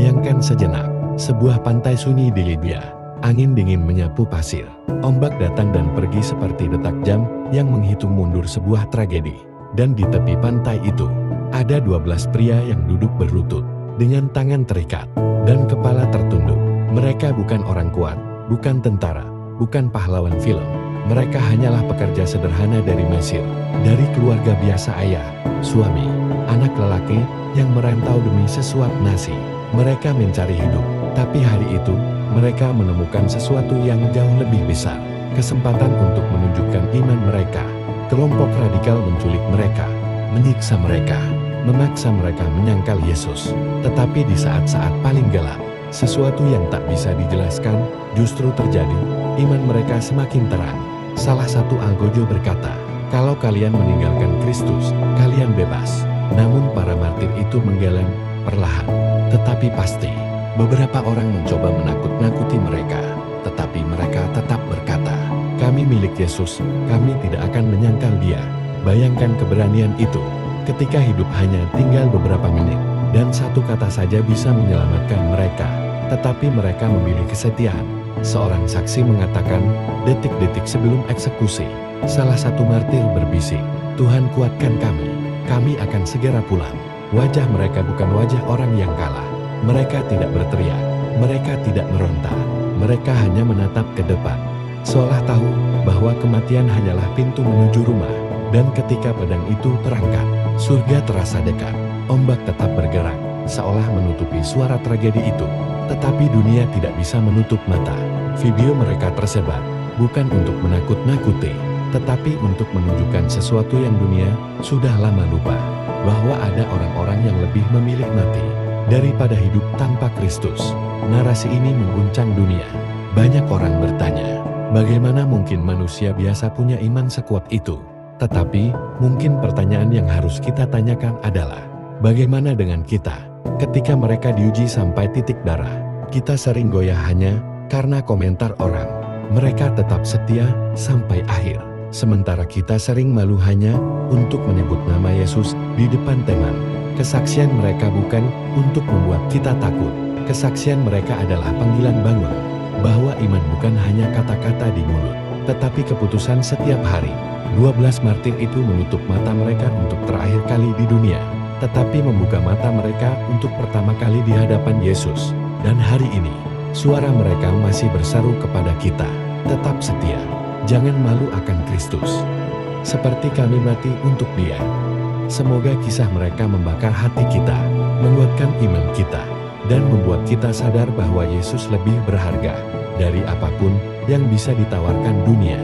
Bayangkan sejenak, sebuah pantai sunyi di Libya. Angin dingin menyapu pasir. Ombak datang dan pergi seperti detak jam yang menghitung mundur sebuah tragedi. Dan di tepi pantai itu, ada 12 pria yang duduk berlutut, dengan tangan terikat, dan kepala tertunduk. Mereka bukan orang kuat, bukan tentara, bukan pahlawan film. Mereka hanyalah pekerja sederhana dari Mesir, dari keluarga biasa ayah, suami, anak lelaki yang merantau demi sesuap nasi. Mereka mencari hidup, tapi hari itu, mereka menemukan sesuatu yang jauh lebih besar. Kesempatan untuk menunjukkan iman mereka. Kelompok radikal menculik mereka, menyiksa mereka, memaksa mereka menyangkal Yesus. Tetapi di saat-saat paling gelap, sesuatu yang tak bisa dijelaskan justru terjadi. Iman mereka semakin terang. Salah satu algojo berkata, "Kalau kalian meninggalkan Kristus, kalian bebas." Namun para martir itu menggeleng perlahan, tetapi pasti. Beberapa orang mencoba menakut-nakuti mereka, tetapi mereka tetap berkata, "Kami milik Yesus, kami tidak akan menyangkal Dia." Bayangkan keberanian itu, ketika hidup hanya tinggal beberapa menit, dan satu kata saja bisa menyelamatkan mereka. Tetapi mereka memilih kesetiaan. Seorang saksi mengatakan, detik-detik sebelum eksekusi, salah satu martir berbisik, "Tuhan kuatkan kami akan segera pulang." Wajah mereka bukan wajah orang yang kalah. Mereka tidak berteriak, mereka tidak meronta, mereka hanya menatap ke depan, seolah tahu bahwa kematian hanyalah pintu menuju rumah. Dan ketika pedang itu terangkat, surga terasa dekat. Ombak tetap bergerak, seolah menutupi suara tragedi itu. Tetapi dunia tidak bisa menutup mata. Video mereka tersebar, bukan untuk menakut-nakuti, tetapi untuk menunjukkan sesuatu yang dunia sudah lama lupa. Bahwa ada orang-orang yang lebih memilih mati daripada hidup tanpa Kristus. Narasi ini mengguncang dunia. Banyak orang bertanya, bagaimana mungkin manusia biasa punya iman sekuat itu? Tetapi, mungkin pertanyaan yang harus kita tanyakan adalah, bagaimana dengan kita? Ketika mereka diuji sampai titik darah, kita sering goyah hanya karena komentar orang. Mereka tetap setia sampai akhir. Sementara kita sering malu hanya untuk menyebut nama Yesus di depan teman. Kesaksian mereka bukan untuk membuat kita takut. Kesaksian mereka adalah panggilan bangun. Bahwa iman bukan hanya kata-kata di mulut, tetapi keputusan setiap hari. 12 martir itu menutup mata mereka untuk terakhir kali di dunia, tetapi membuka mata mereka untuk pertama kali di hadapan Yesus. Dan hari ini, suara mereka masih berseru kepada kita, tetap setia. Jangan malu akan Kristus. Seperti kami mati untuk Dia. Semoga kisah mereka membakar hati kita, menguatkan iman kita, dan membuat kita sadar bahwa Yesus lebih berharga dari apapun yang bisa ditawarkan dunia.